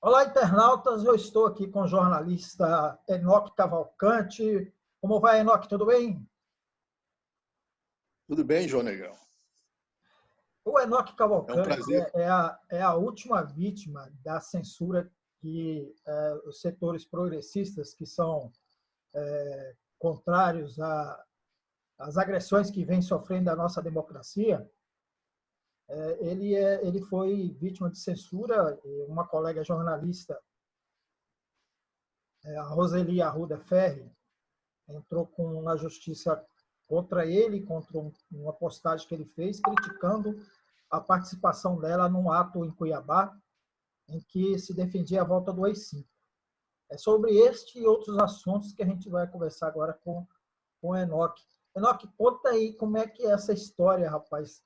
Olá, internautas. Eu estou aqui com o jornalista Enoque Cavalcante. Como vai, Enoque? Tudo bem? Tudo bem, João Negão? O Enoque É um Cavalcante prazer. é a última vítima da censura que os setores progressistas, que são contrários às agressões que vem sofrendo a nossa democracia, ele foi vítima de censura. Uma colega jornalista, a Roseli Arruda Ferri, entrou na justiça contra ele, contra uma postagem que ele fez, criticando a participação dela num ato em Cuiabá, em que se defendia a volta do AI-5. É sobre este e outros assuntos que a gente vai conversar agora com o Enoque. Enoque, conta aí como é que é essa história, rapaz.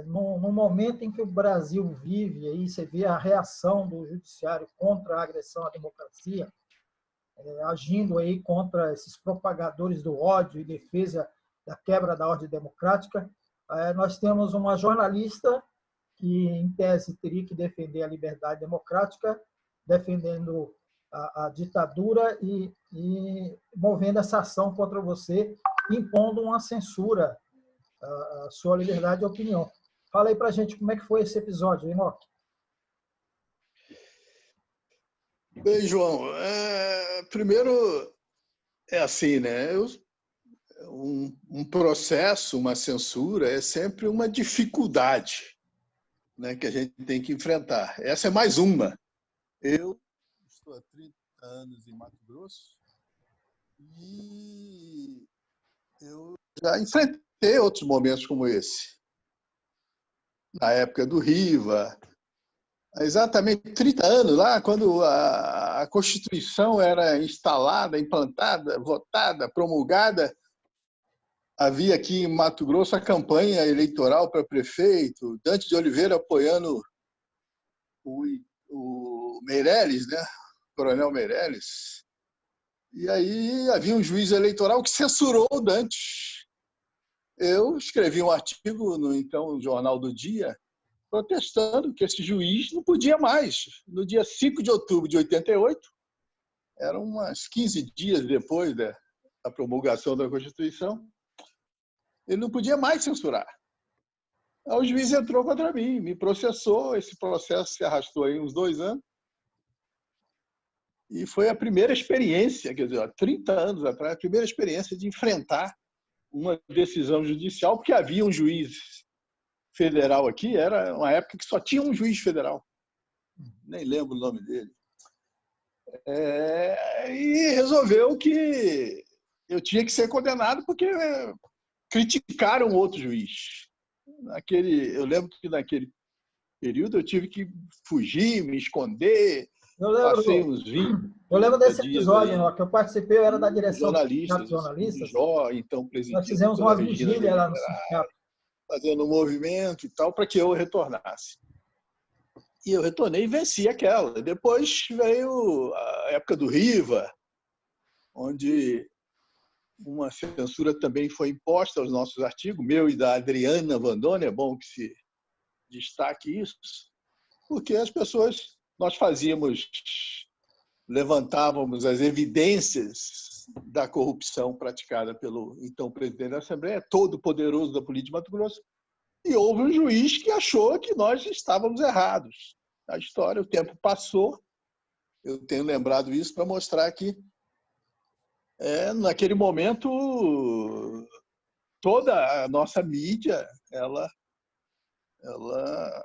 No momento em que o Brasil vive, aí você vê a reação do judiciário contra a agressão à democracia, agindo aí contra esses propagadores do ódio e defesa da quebra da ordem democrática. Nós temos uma jornalista que, em tese, teria que defender a liberdade democrática, defendendo a ditadura e movendo essa ação contra você, impondo uma censura à sua liberdade de opinião. Fala aí para a gente como é que foi esse episódio, Enoque. Bem, João, primeiro é assim, né? Um processo, uma censura é sempre uma dificuldade, né, que a gente tem que enfrentar. Essa é mais uma. Eu estou há 30 anos em Mato Grosso e eu já enfrentei outros momentos como esse. Na época do Riva, há exatamente 30 anos, lá quando a Constituição era instalada, implantada, votada, promulgada, havia aqui em Mato Grosso a campanha eleitoral para prefeito, Dante de Oliveira apoiando o Meirelles, né? Coronel Meirelles. E aí havia um juiz eleitoral que censurou o Dante. Eu escrevi um artigo no então Jornal do Dia, protestando que esse juiz não podia mais. No dia 5 de outubro de 88, eram umas 15 dias depois da promulgação da Constituição, ele não podia mais censurar. Aí o juiz entrou contra mim, me processou, esse processo se arrastou aí uns 2 anos, e foi a primeira experiência, quer dizer, há 30 anos atrás, a primeira experiência de enfrentar uma decisão judicial, porque havia um juiz federal aqui, era uma época que só tinha um juiz federal, nem lembro o nome dele, e resolveu que eu tinha que ser condenado porque criticaram outro juiz. Eu lembro que naquele período eu tive que fugir, me esconder, passei uns 20 Eu lembro desse dias episódio, aí, que eu participei, eu era da direção do Sindicato jornalistas, de o Jornalistas. Jó, então Nós presidia a fizemos doutora uma Regina vigília lá no Deliberati, sindicato. fazendo um movimento e tal, para que eu retornasse. E eu retornei e venci aquela. Depois veio a época do Riva, onde uma censura também foi imposta aos nossos artigos, meu e da Adriana Vandoni, é bom que se destaque isso, porque as pessoas, nós levantávamos as evidências da corrupção praticada pelo então presidente da Assembleia, todo poderoso da política de Mato Grosso, e houve um juiz que achou que nós estávamos errados. A história, o tempo passou, eu tenho lembrado isso para mostrar que, naquele momento, toda a nossa mídia ela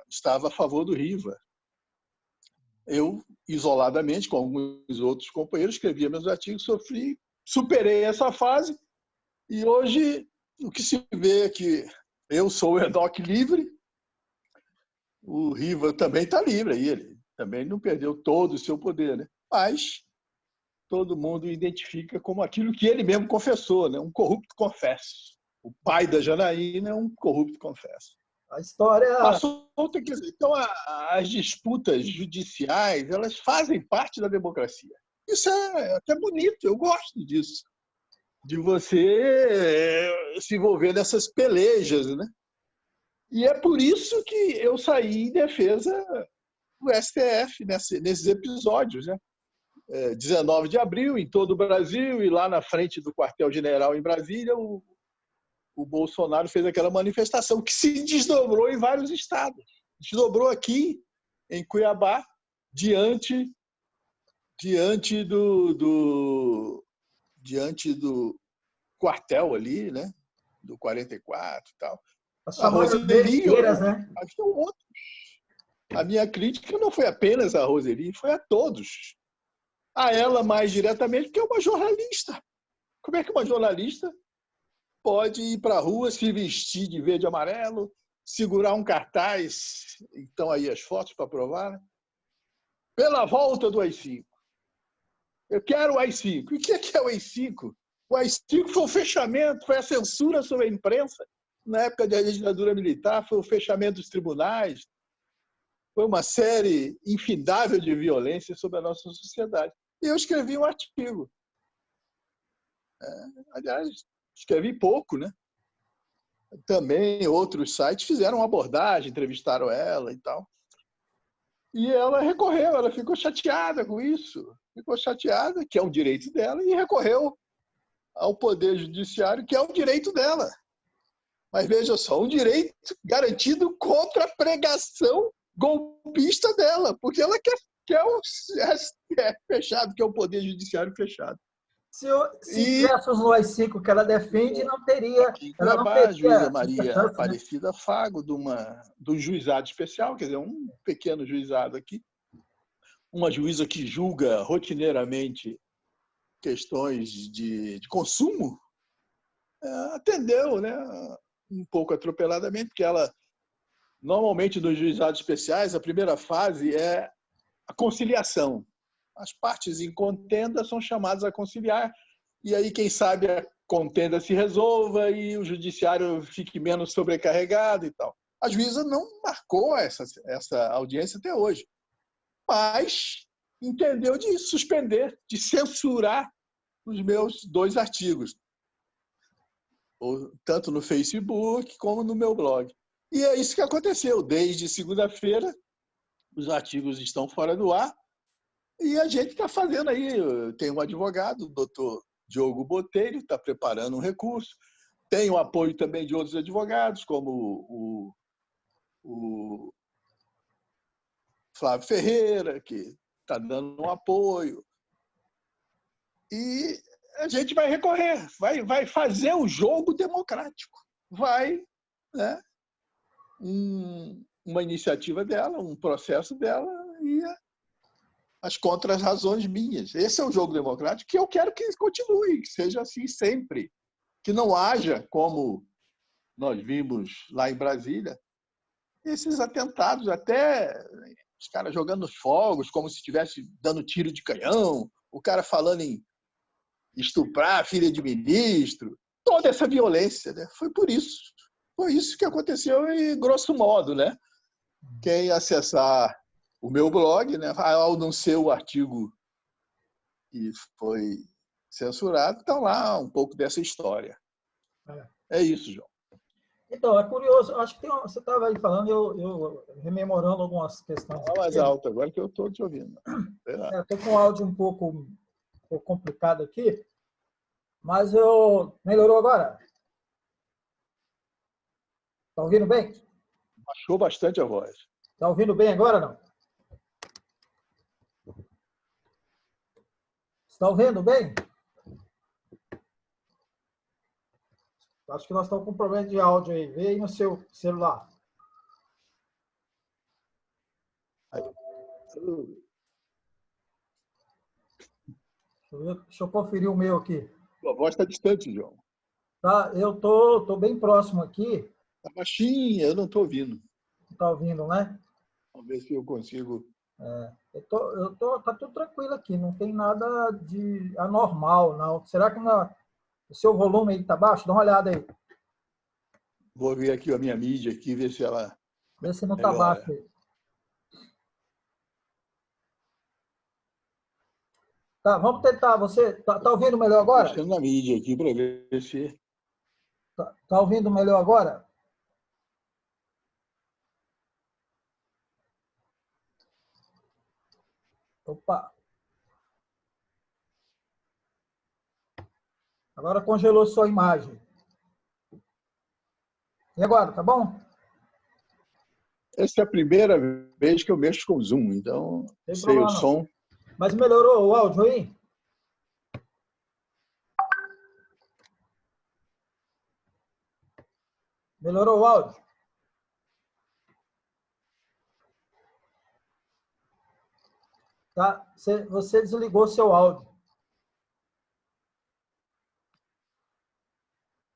estava a favor do Riva. Eu, isoladamente, com alguns outros companheiros, escrevia meus artigos, superei essa fase, e hoje o que se vê é que eu sou o Enoque livre, o Riva também está livre, aí ele também não perdeu todo o seu poder, né? Mas todo mundo identifica como aquilo que ele mesmo confessou, né? Um corrupto confesso. O pai da Janaína é um corrupto confesso. A história... Passou, quer dizer, então as disputas judiciais, elas fazem parte da democracia. Isso é até bonito, eu gosto disso, de você se envolver nessas pelejas, né? E é por isso que eu saí em defesa do STF nesses episódios, né? 19 de abril, em todo o Brasil, e lá na frente do quartel-general em Brasília, o Bolsonaro fez aquela manifestação que se desdobrou em vários estados. Desdobrou aqui, em Cuiabá, diante do quartel ali, né? Do 44 e tal. As A famosas Roseli, besteiras, né? a minha crítica não foi apenas a Roseli, foi a todos. A ela mais diretamente, porque é uma jornalista. Como é que uma jornalista pode ir para a rua, se vestir de verde e amarelo, segurar um cartaz, então aí as fotos para provar, né? Pela volta do AI-5. Eu quero o AI-5. E o que é o AI-5? O AI-5 foi o fechamento, foi a censura sobre a imprensa. Na época da ditadura militar, foi o fechamento dos tribunais. Foi uma série infindável de violência sobre a nossa sociedade. E eu escrevi um artigo. Aliás, escrevi pouco, né? Também outros sites fizeram uma abordagem, entrevistaram ela e tal. E ela recorreu, ela ficou chateada com isso. Ficou chateada, que é um direito dela, e recorreu ao Poder Judiciário, que é um direito dela. Mas veja só, um direito garantido contra a pregação golpista dela, porque ela quer o STF fechado, que é o Poder Judiciário fechado. Se tivéssemos no AI-5 que ela defende, não teria. Aqui em Ela não Cuiabá, a juíza teria Maria chance, né? Aparecida Fago, do juizado especial, quer dizer, um pequeno juizado aqui, uma juíza que julga rotineiramente questões de consumo, atendeu, né, um pouco atropeladamente, porque ela, normalmente nos juizados especiais, a primeira fase é a conciliação. As partes em contenda são chamadas a conciliar, e aí, quem sabe, a contenda se resolva e o judiciário fique menos sobrecarregado e tal. A juíza não marcou essa audiência até hoje, mas entendeu de suspender, de censurar os meus 2 artigos, tanto no Facebook como no meu blog. E é isso que aconteceu. Desde segunda-feira, os artigos estão fora do ar e a gente está fazendo aí. Tem um advogado, o doutor Diogo Botelho, está preparando um recurso. Tem o apoio também de outros advogados, como o Flávio Ferreira, que está dando um apoio. E a gente vai recorrer, vai fazer o jogo democrático. Vai, né, uma iniciativa dela, um processo dela e as contra-razões minhas. Esse é o jogo democrático que eu quero que continue, que seja assim sempre. Que não haja, como nós vimos lá em Brasília, esses atentados, até os caras jogando fogos, como se estivesse dando tiro de canhão, o cara falando em estuprar a filha de ministro, toda essa violência, né? Foi isso que aconteceu e, grosso modo, né? Quem acessar o meu blog, né, ao não ser o artigo que foi censurado, está lá um pouco dessa história. É isso, João. Então, é curioso, acho que você estava aí falando, eu rememorando algumas questões. Fala mais alto agora que eu estou te ouvindo. Estou com o áudio um pouco complicado aqui, mas melhorou agora? Está ouvindo bem? Baixou bastante a voz. Está ouvindo bem agora, não? Está ouvindo bem? Acho que nós estamos com um problema de áudio aí. Vê aí no seu celular. Aí. Deixa eu conferir o meu aqui. A voz está distante, João. Tá, eu tô bem próximo aqui. Está baixinha, eu não estou ouvindo. Está ouvindo, né? Vamos ver se eu consigo. Tá tudo tranquilo aqui, não tem nada de anormal, não. Será que o seu volume aí está baixo? Dá uma olhada aí. Vou ver aqui a minha mídia aqui, ver se ela. Vê se não está baixo aí. Tá, vamos tentar. Você tá ouvindo melhor agora? Estou na mídia aqui para ver se. Tá ouvindo melhor agora? Opa! Agora congelou sua imagem. E agora, tá bom? Essa é a primeira vez que eu mexo com o Zoom, então Sem sei o problema não. som. Mas melhorou o áudio aí? Melhorou o áudio? Tá? Você desligou seu áudio.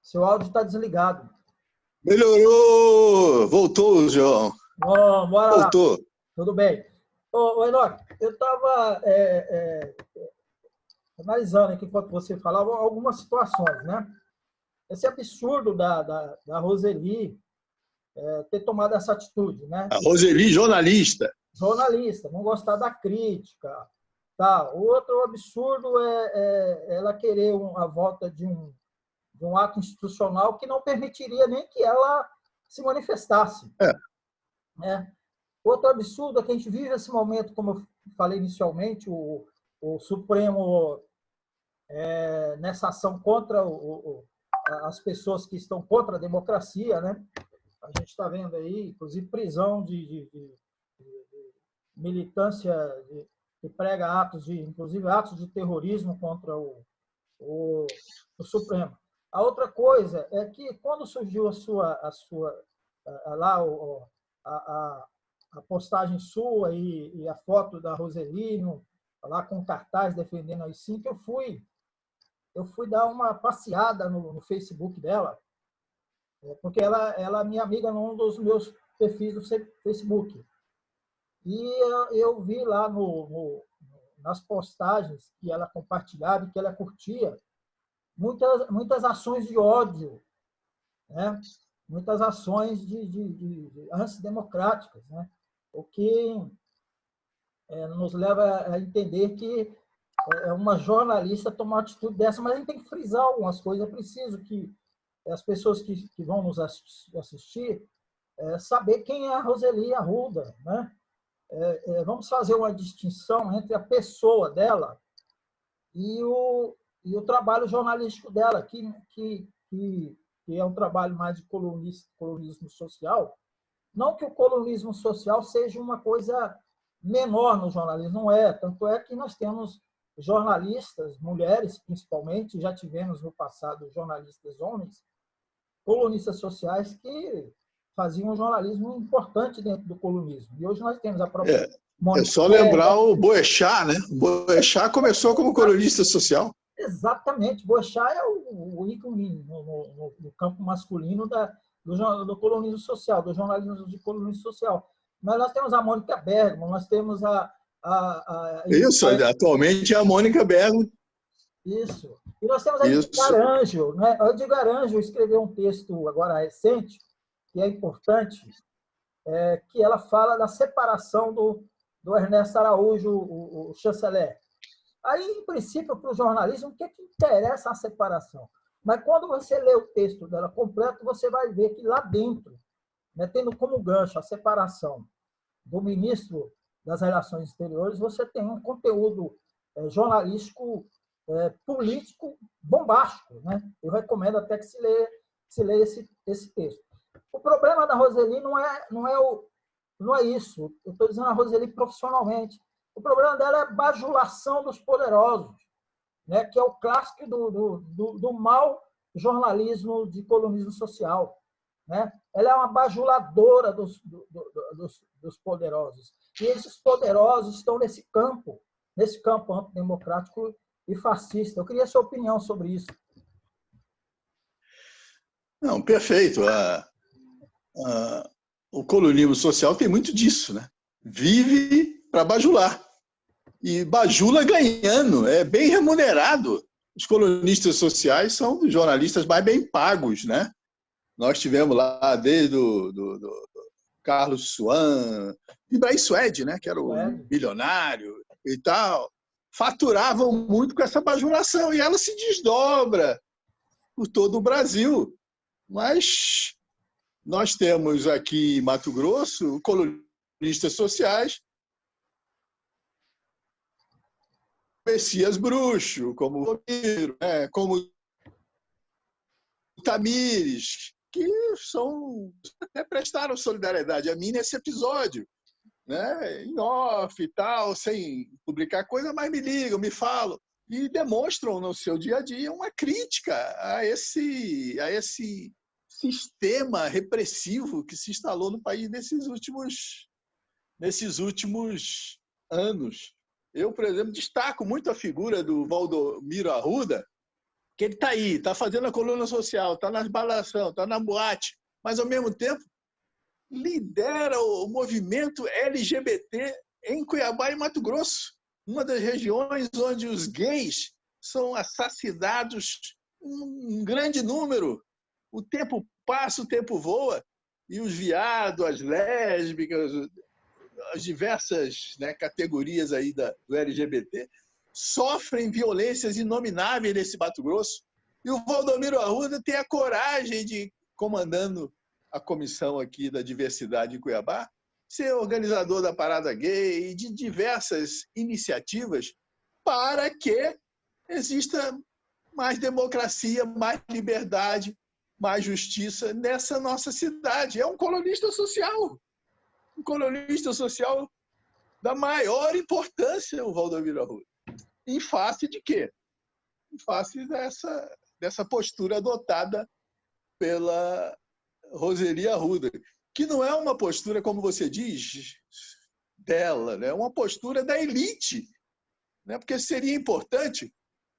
Seu áudio está desligado. Melhorou! Voltou, João. Oh, bora lá. Voltou. Tudo bem. Ô, Enoque, eu estava analisando aqui, enquanto você falava, algumas situações, né? Esse absurdo da Roseli ter tomado essa atitude, né? A Roseli, jornalista. Jornalista, não gostar da crítica. Tá. O outro absurdo é ela querer a volta de um ato institucional que não permitiria nem que ela se manifestasse. É. Né? Outro absurdo é que a gente vive esse momento, como eu falei inicialmente, o Supremo nessa ação contra as pessoas que estão contra a democracia, né? A gente está vendo aí, inclusive, prisão de militância que prega inclusive atos de terrorismo contra o Supremo. A outra coisa é que quando surgiu a postagem sua e a foto da Roselino lá com cartaz defendendo a AI-5, eu fui dar uma passeada no Facebook dela, porque ela é minha amiga num dos meus perfis do Facebook. E eu vi lá nas postagens que ela compartilhava e que ela curtia, muitas ações de ódio, né? Muitas ações de antidemocráticas, né? O que nos leva a entender que uma jornalista tomar uma atitude dessa, mas a gente tem que frisar algumas coisas. É preciso que as pessoas que vão nos assistir saber quem é a Roseli Arruda, né? Vamos fazer uma distinção entre a pessoa dela e o trabalho jornalístico dela, que é um trabalho mais de colunismo social. Não que o colunismo social seja uma coisa menor no jornalismo, não é. Tanto é que nós temos jornalistas, mulheres principalmente, já tivemos no passado jornalistas homens, colunistas sociais que faziam um jornalismo importante dentro do colunismo. E hoje nós temos a própria É só lembrar o Boechat, né? O Boechat começou como colunista social. Exatamente. Boechat é o ícone no campo masculino do colunismo social, do jornalismo de colunismo social. Mas nós temos a Mônica Bergman, nós temos Isso, atualmente é a Mônica Bergman. Isso. E nós temos a Edgar Anjo, né? A Edgar Anjo escreveu um texto agora recente, que é importante, que ela fala da separação do Ernesto Araújo, o chanceler. Aí, em princípio, para o jornalismo, o que interessa a separação? Mas quando você lê o texto dela completo, você vai ver que lá dentro, né, tendo como gancho a separação do ministro das Relações Exteriores, você tem um conteúdo jornalístico, político bombástico. Né? Eu recomendo até que se leia esse texto. O problema da Roseli não é isso. Eu estou dizendo a Roseli profissionalmente. O problema dela é a bajulação dos poderosos, né? Que é o clássico do mau jornalismo de colunismo social. Né? Ela é uma bajuladora dos poderosos. E esses poderosos estão nesse campo antidemocrático e fascista. Eu queria a sua opinião sobre isso. Não, perfeito. O colunismo social tem muito disso, né? Vive para bajular. E bajula ganhando, é bem remunerado. Os colunistas sociais são dos jornalistas mais bem pagos, né? Nós tivemos lá desde do Carlos Swan, Ibrahim Suede, né? Que era o bilionário e tal. Faturavam muito com essa bajulação e ela se desdobra por todo o Brasil. Mas nós temos aqui em Mato Grosso colunistas sociais Messias Bruxo, como o Romero, como o Tamires, que até prestaram solidariedade a mim nesse episódio, né? Em off e tal, sem publicar coisa, mas me ligam, me falam e demonstram no seu dia a dia uma crítica a esse sistema repressivo que se instalou no país nesses últimos anos. Eu, por exemplo, destaco muito a figura do Valdomiro Arruda, que ele está aí, está fazendo a coluna social, está na balação, está na boate, mas, ao mesmo tempo, lidera o movimento LGBT em Cuiabá e Mato Grosso, uma das regiões onde os gays são assassinados em grande número. O tempo passa, o tempo voa, e os viados, as lésbicas, as diversas, né, categorias aí do LGBT sofrem violências inomináveis nesse Mato Grosso. E o Valdomiro Arruda tem a coragem de, comandando a comissão aqui da diversidade em Cuiabá, ser organizador da Parada Gay e de diversas iniciativas para que exista mais democracia, mais liberdade, mais justiça nessa nossa cidade. É um colunista social da maior importância, o Valdomiro Arruda. Em face de quê? Em face dessa postura adotada pela Roseli Arruda, que não é uma postura, como você diz, dela, né? É uma postura da elite, né? Porque seria importante,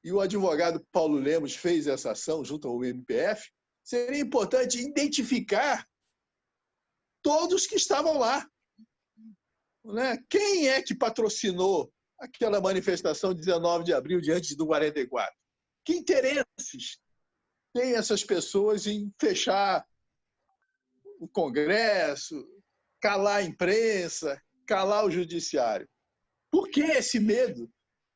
e o advogado Paulo Lemos fez essa ação junto ao MPF, seria importante identificar todos que estavam lá, né? Quem é que patrocinou aquela manifestação de 19 de abril diante do 44? Que interesses têm essas pessoas em fechar o Congresso, calar a imprensa, calar o judiciário? Por que esse medo?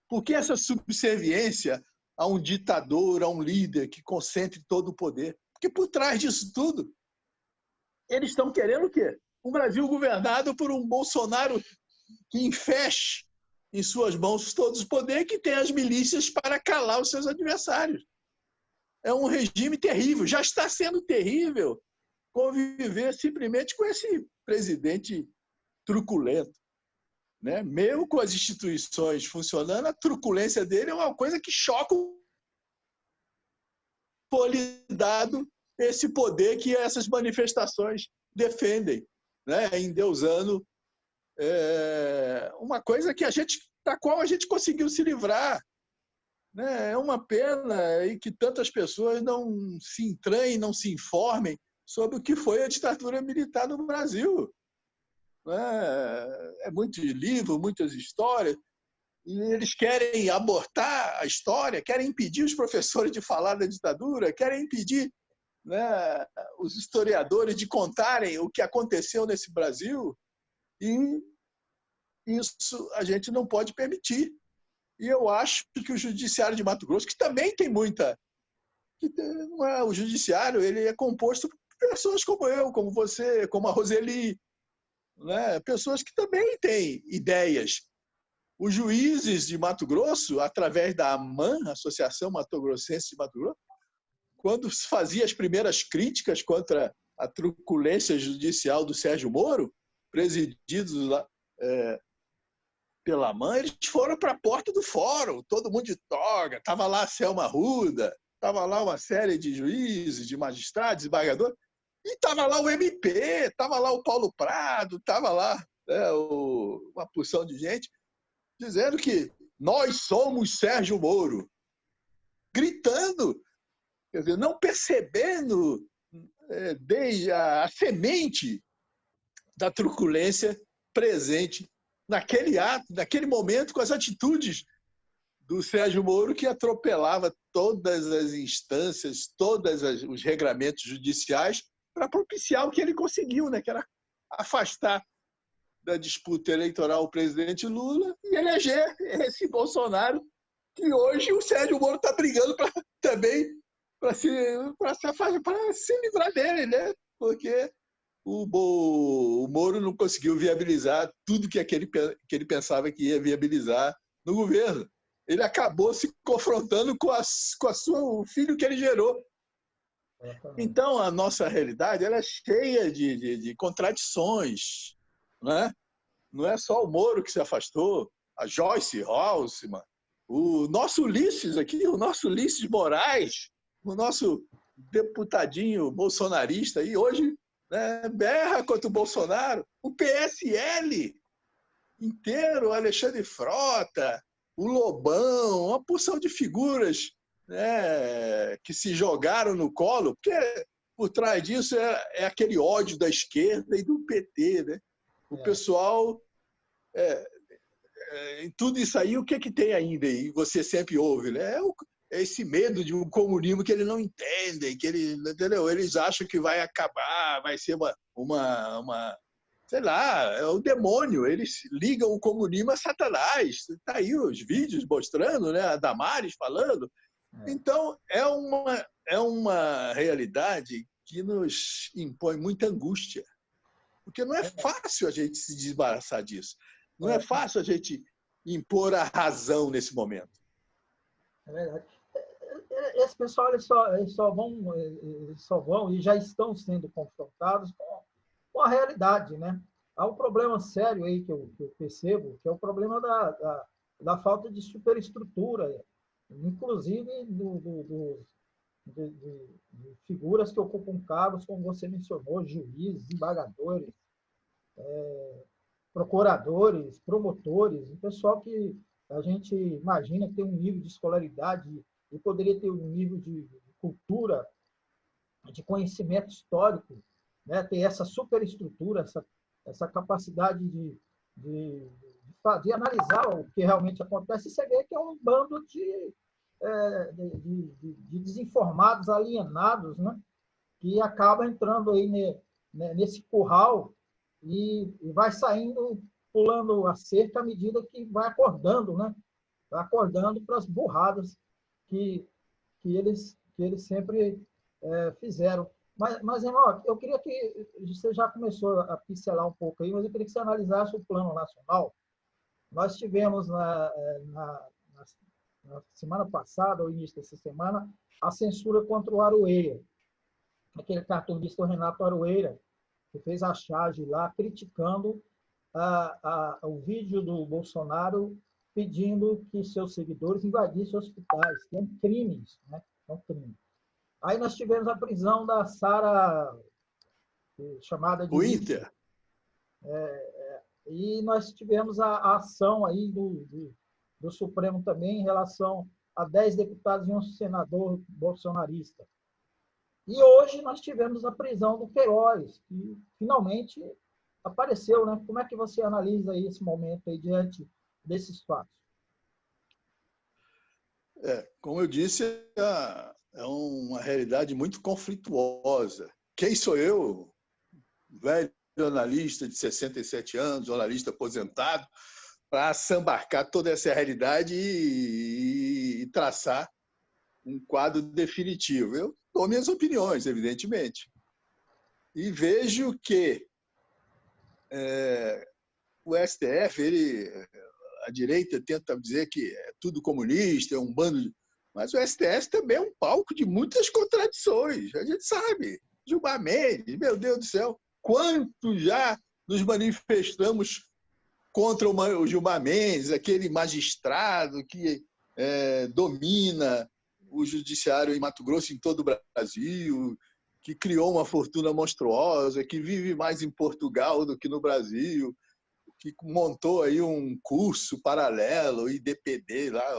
Por que essa subserviência a um ditador, a um líder que concentre todo o poder? Porque por trás disso tudo, eles estão querendo o quê? Um Brasil governado por um Bolsonaro que enfeche em suas mãos todos os poderes, que tem as milícias para calar os seus adversários. É um regime terrível. Já está sendo terrível conviver simplesmente com esse presidente truculento, né? Mesmo com as instituições funcionando, a truculência dele é uma coisa que choca o dado esse poder que essas manifestações defendem, né? Endeusando uma coisa da qual a gente conseguiu se livrar, né? É uma pena e que tantas pessoas não se entranhem, não se informem sobre o que foi a ditadura militar no Brasil. É muito livro, muitas histórias, e eles querem abortar a história, querem impedir os professores de falar da ditadura, querem impedir, né, os historiadores de contarem o que aconteceu nesse Brasil, e isso a gente não pode permitir. E eu acho que o Judiciário de Mato Grosso, que também tem muita... o Judiciário ele é composto por pessoas como eu, como você, como a Roseli, né? Pessoas que também têm ideias. Os juízes de Mato Grosso, através da AMAN, Associação Mato Grossense de Mato Grosso, quando se fazia as primeiras críticas contra a truculência judicial do Sérgio Moro, presididos lá, pela AMAN, eles foram para a porta do fórum, todo mundo de toga, estava lá a Selma Arruda, estava lá uma série de juízes, de magistrados, desembargadores, e estava lá o MP, estava lá o Paulo Prado, estava lá, né, uma porção de gente, dizendo que nós somos Sérgio Moro, gritando, quer dizer, não percebendo desde a semente da truculência presente naquele ato, naquele momento, com as atitudes do Sérgio Moro, que atropelava todas as instâncias, todos os regramentos judiciais, para propiciar o que ele conseguiu, né? Que era afastar da disputa eleitoral o presidente Lula e eleger esse Bolsonaro, que hoje o Sérgio Moro está brigando também para se livrar dele, né? Porque o Moro não conseguiu viabilizar tudo que ele pensava que ia viabilizar no governo. ele acabou se confrontando com o filho que ele gerou. Então, a nossa realidade ela é cheia de contradições. Né? Não é só o Moro que se afastou, a Joyce Halsemann, o nosso Ulisses aqui, o nosso Ulisses Moraes, o nosso deputadinho bolsonarista, e hoje, né, berra contra o Bolsonaro, o PSL inteiro, o Alexandre Frota, o Lobão, uma porção de figuras, né, que se jogaram no colo, porque por trás disso é aquele ódio da esquerda e do PT. Né? O pessoal... em tudo isso aí, o que tem ainda? E você sempre ouve, né? É esse medo de um comunismo que eles não entendem, que entendeu? Eles acham que vai acabar, vai ser uma sei lá, é o demônio. Eles ligam o comunismo a Satanás. Está aí os vídeos mostrando, né? A Damares falando. Então, é uma realidade que nos impõe muita angústia. Porque não é fácil a gente se desembaraçar disso. Não é fácil a gente impor a razão nesse momento. É verdade. Esse pessoal eles só vão e já estão sendo confrontados com a realidade, né? Há um problema sério aí que eu percebo, que é o problema da falta de superestrutura, inclusive de figuras que ocupam cargos, como você mencionou, juízes, embargadores, procuradores, promotores, o pessoal que a gente imagina que tem um nível de escolaridade e poderia ter um nível de cultura, de conhecimento histórico, né? Ter essa superestrutura, essa capacidade de analisar o que realmente acontece, e você vê que é um bando de desinformados, alienados, né? Que acaba entrando aí nesse curral e vai saindo, pulando a cerca à medida que vai acordando, né? Vai acordando para as burradas que eles sempre fizeram. Mas Enoque, eu queria que você já começou a pincelar um pouco aí, mas eu queria que você analisasse o plano nacional. Nós tivemos na semana passada, ou início dessa semana, a censura contra o Aroeira, aquele cartunista Renato Aroeira, que fez a charge lá criticando o vídeo do Bolsonaro pedindo que seus seguidores invadissem hospitais, que é um crime isso, né? É um crime. Aí nós tivemos a prisão da Sara, chamada de Winter. E nós tivemos a ação aí do Supremo também em relação a 10 deputados e um senador bolsonarista. E hoje nós tivemos a prisão do Queiroz, que finalmente apareceu, né? Como é que você analisa aí esse momento aí diante desses fatos? Como eu disse, é uma realidade muito conflituosa. Quem sou eu, velho jornalista de 67 anos, jornalista aposentado, para sambarcar toda essa realidade e traçar um quadro definitivo? Eu dou minhas opiniões, evidentemente. E vejo que o STF, a direita tenta dizer que é tudo comunista, é um bando de... Mas o STF também é um palco de muitas contradições. A gente sabe. Gilmar Mendes, meu Deus do céu, quanto já nos manifestamos contra o Gilmar Mendes, aquele magistrado que domina o judiciário em Mato Grosso, em todo o Brasil, que criou uma fortuna monstruosa, que vive mais em Portugal do que no Brasil, que montou aí um curso paralelo, IDPD, lá,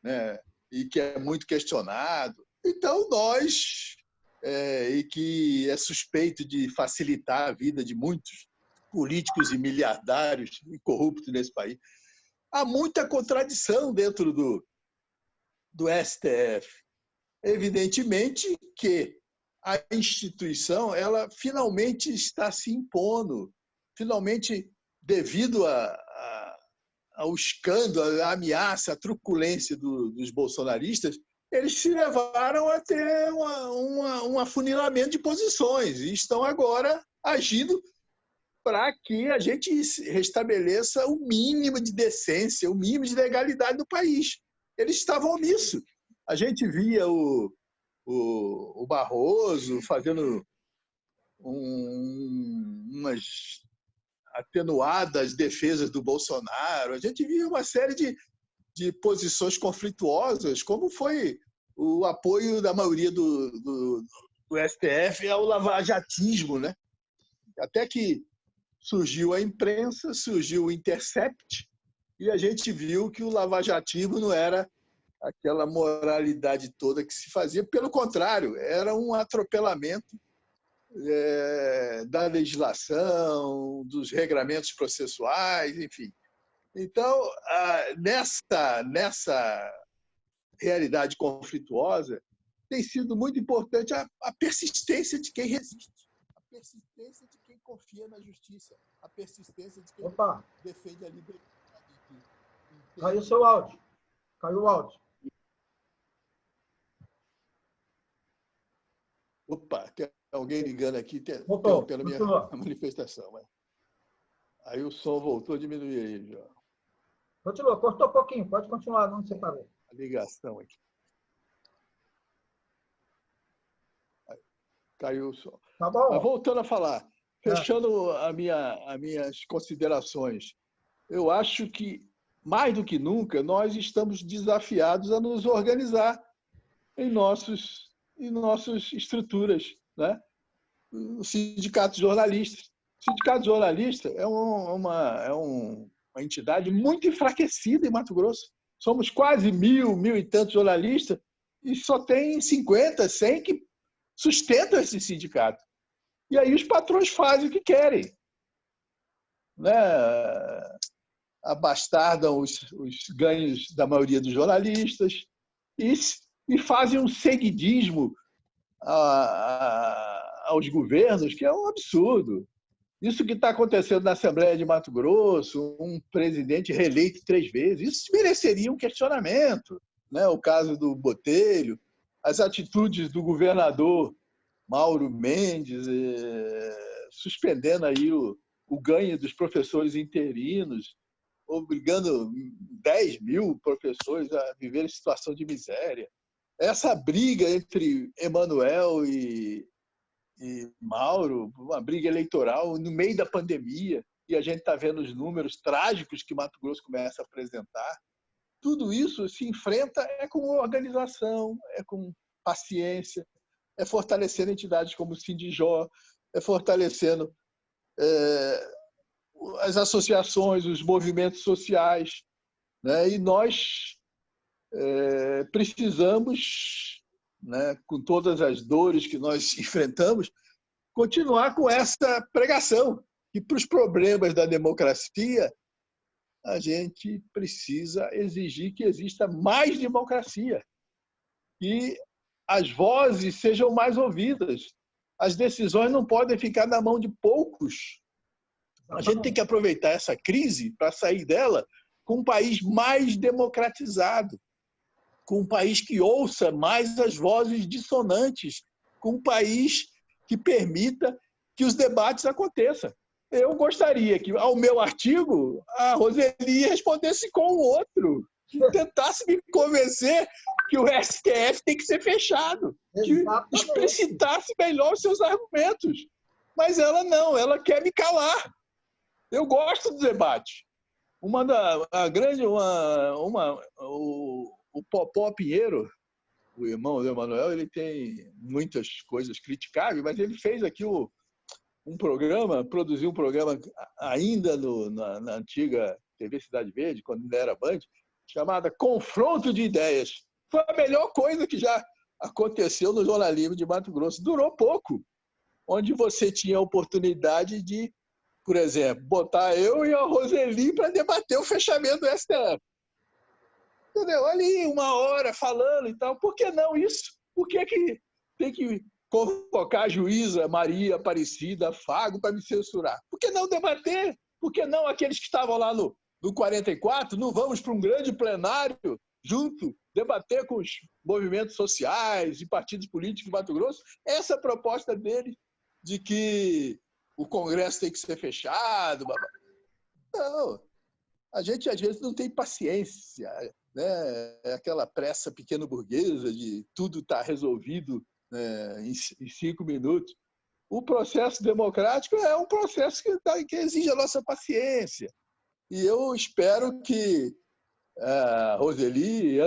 né, e que é muito questionado. Então, nós, e que é suspeito de facilitar a vida de muitos políticos e miliardários e corruptos nesse país, há muita contradição dentro do STF. Evidentemente que a instituição ela finalmente está se impondo, finalmente, devido ao escândalo, à ameaça, à truculência dos bolsonaristas, eles se levaram a ter um afunilamento de posições e estão agora agindo para que a gente restabeleça o mínimo de decência, o mínimo de legalidade do país. eles estavam omissos. A gente via o Barroso fazendo umas atenuadas defesas do Bolsonaro, a gente via uma série de posições conflituosas, como foi o apoio da maioria do STF ao lavajatismo, né? Até que surgiu a imprensa, surgiu o Intercept, e a gente viu que o lavajatismo não era aquela moralidade toda que se fazia. Pelo contrário, era um atropelamento da legislação, dos regramentos processuais, enfim. Então, nessa realidade conflituosa, tem sido muito importante a persistência de quem resiste, a persistência de quem confia na justiça, a persistência de quem defende a liberdade. Caiu o seu áudio. Caiu o áudio. Opa, tem alguém ligando aqui, interrompendo a minha manifestação. Mas... Aí o som voltou a diminuir aí, já. Continua, cortou um pouquinho, pode continuar, não separou. A ligação aqui. Caiu o som. Tá bom. Mas voltando a falar, fechando as minhas considerações, eu acho que, mais do que nunca, nós estamos desafiados a nos organizar em nossas estruturas, né? O Sindicato de Jornalistas. O Sindicato de Jornalistas é uma entidade muito enfraquecida em Mato Grosso. Somos quase 1.000 e tantos jornalistas e só tem 50, 100 que sustentam esse sindicato. E aí os patrões fazem o que querem, né? Abastardam os ganhos da maioria dos jornalistas e fazem um seguidismo aos governos, que é um absurdo. Isso que está acontecendo na Assembleia de Mato Grosso, um presidente reeleito 3 vezes, isso mereceria um questionamento, né? O caso do Botelho, as atitudes do governador Mauro Mendes, suspendendo aí o ganho dos professores interinos, obrigando 10.000 professores a viver em situação de miséria. Essa briga entre Emanuel e Mauro, uma briga eleitoral no meio da pandemia, e a gente está vendo os números trágicos que Mato Grosso começa a apresentar. Tudo isso se enfrenta com organização, com paciência, é fortalecendo entidades como o Sindijó, é fortalecendo as associações, os movimentos sociais, né? E nós precisamos, né, com todas as dores que nós enfrentamos, continuar com essa pregação, que para os problemas da democracia, a gente precisa exigir que exista mais democracia, que as vozes sejam mais ouvidas. As decisões não podem ficar na mão de poucos. A gente tem que aproveitar essa crise para sair dela com um país mais democratizado, com um país que ouça mais as vozes dissonantes, com um país que permita que os debates aconteçam. Eu gostaria que, ao meu artigo, a Roseli respondesse com o outro, que tentasse me convencer que o STF tem que ser fechado, que explicitasse melhor os seus argumentos. Mas ela não, ela quer me calar. Eu gosto do debate. O Popó Pinheiro, o irmão do Emanuel, ele tem muitas coisas criticáveis, mas ele fez aqui produziu um programa ainda na antiga TV Cidade Verde, quando ainda era Band, chamada Confronto de Ideias. Foi a melhor coisa que já aconteceu no jornalismo de Mato Grosso. Durou pouco, onde você tinha a oportunidade de, por exemplo, botar eu e a Roseli para debater o fechamento do STF. Entendeu? Ali, 1 hora falando e tal. Por que não isso? Por que tem que convocar a juíza Maria Aparecida Fago para me censurar? Por que não debater? Por que não aqueles que estavam lá no 44, não vamos para um grande plenário junto, debater com os movimentos sociais e partidos políticos de Mato Grosso? Essa é a proposta dele, de que o Congresso tem que ser fechado. Não, a gente às vezes não tem paciência, né? É aquela pressa pequeno-burguesa de tudo estar resolvido, né, em 5 minutos. O processo democrático é um processo que exige a nossa paciência. E eu espero que a Roseli,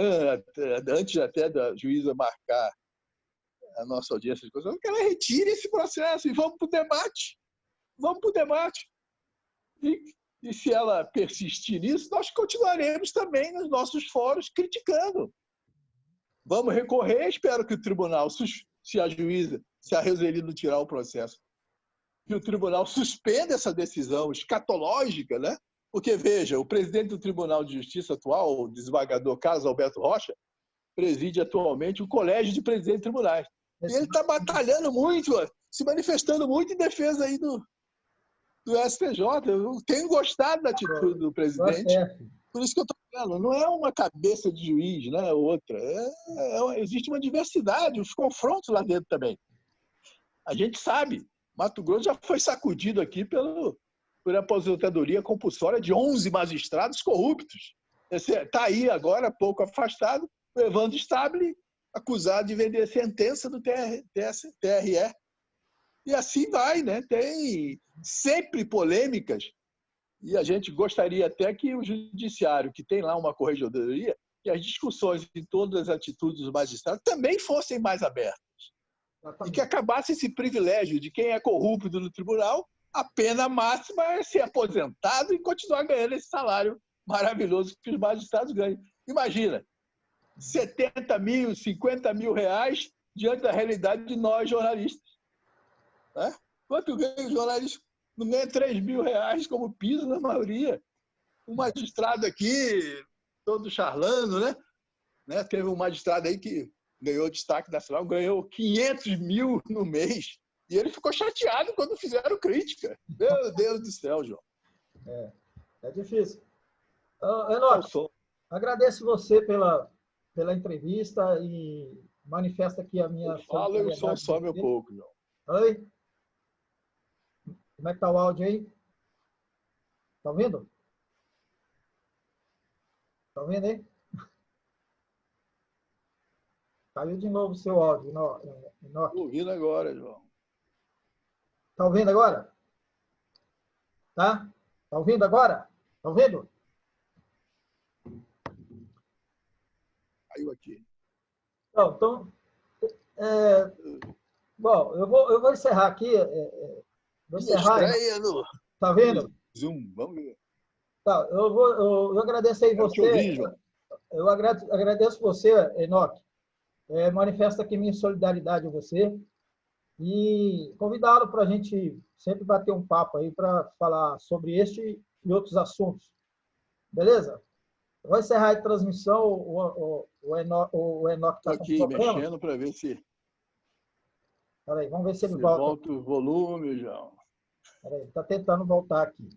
antes até da juíza marcar a nossa audiência de conciliação, que ela retire esse processo e vamos para o debate. Vamos para o debate. E se ela persistir nisso, nós continuaremos também nos nossos fóruns criticando. Vamos recorrer, espero que o tribunal, se a juíza, se a Roseli não tirar o processo, que o tribunal suspenda essa decisão escatológica, né? Porque, veja, o presidente do Tribunal de Justiça atual, o desembargador Carlos Alberto Rocha, preside atualmente o Colégio de Presidentes de Tribunais. E ele está batalhando muito, se manifestando muito em defesa aí do STJ. Eu tenho gostado da atitude do presidente. Por isso que eu estou falando, não é uma cabeça de juiz, né, outra. Existe uma diversidade, os confrontos lá dentro também. A gente sabe, Mato Grosso já foi sacudido aqui por aposentadoria compulsória de 11 magistrados corruptos. Está aí agora, pouco afastado, o Evandro Stable, acusado de vender sentença do TRE. E assim vai, né? Tem sempre polêmicas. E a gente gostaria até que o judiciário, que tem lá uma corregedoria, que as discussões em todas as atitudes dos magistrados também fossem mais abertas. E que acabasse esse privilégio de quem é corrupto no tribunal, a pena máxima é ser aposentado e continuar ganhando esse salário maravilhoso que os magistrados ganham. Imagina, 70 mil, 50 mil reais diante da realidade de nós jornalistas. Né? Quanto ganha o jornalista? Não ganha 3 mil reais como piso na maioria. Um magistrado aqui, todo charlando, né? Teve um magistrado aí que ganhou destaque nacional, ganhou 500 mil no mês. E ele ficou chateado quando fizeram crítica. Meu Deus do céu, João. É difícil. Enoque, agradeço você pela entrevista e manifesta aqui a minha... Fala e o som sobe um pouco, João. Oi? Como é que está o áudio aí? Está ouvindo? Está ouvindo aí? Caiu de novo o seu áudio, Enoque. Estou ouvindo agora, João. Está ouvindo agora? Tá? Está ouvindo agora? Está ouvindo? Caiu aqui. Então bom, eu vou encerrar aqui. Vou encerrar. Estreia no... Tá vendo? Zoom, vamos ver. Tá, eu agradeço aí você. Eu agradeço você, Enoque. Manifesto aqui minha solidariedade a você e convidá-lo para a gente sempre bater um papo aí para falar sobre este e outros assuntos. Beleza? Eu vou encerrar a transmissão. O Enoque está aqui mexendo para ver se... Peraí, vamos ver se ele volta. Volta o volume, João. Peraí, está tentando voltar aqui.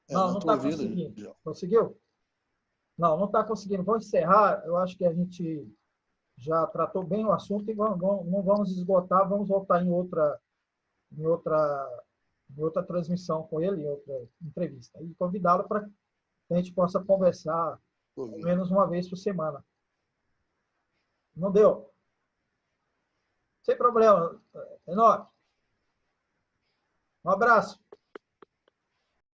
Não está conseguindo. Conseguiu? Não está conseguindo. Vamos encerrar. Eu acho que a gente já tratou bem o assunto e não vamos esgotar. Vamos voltar em outra transmissão com ele, em outra entrevista. E convidá-lo para que a gente possa conversar pelo menos uma vez por semana. Não deu? Sem problema, Enoque. Um abraço.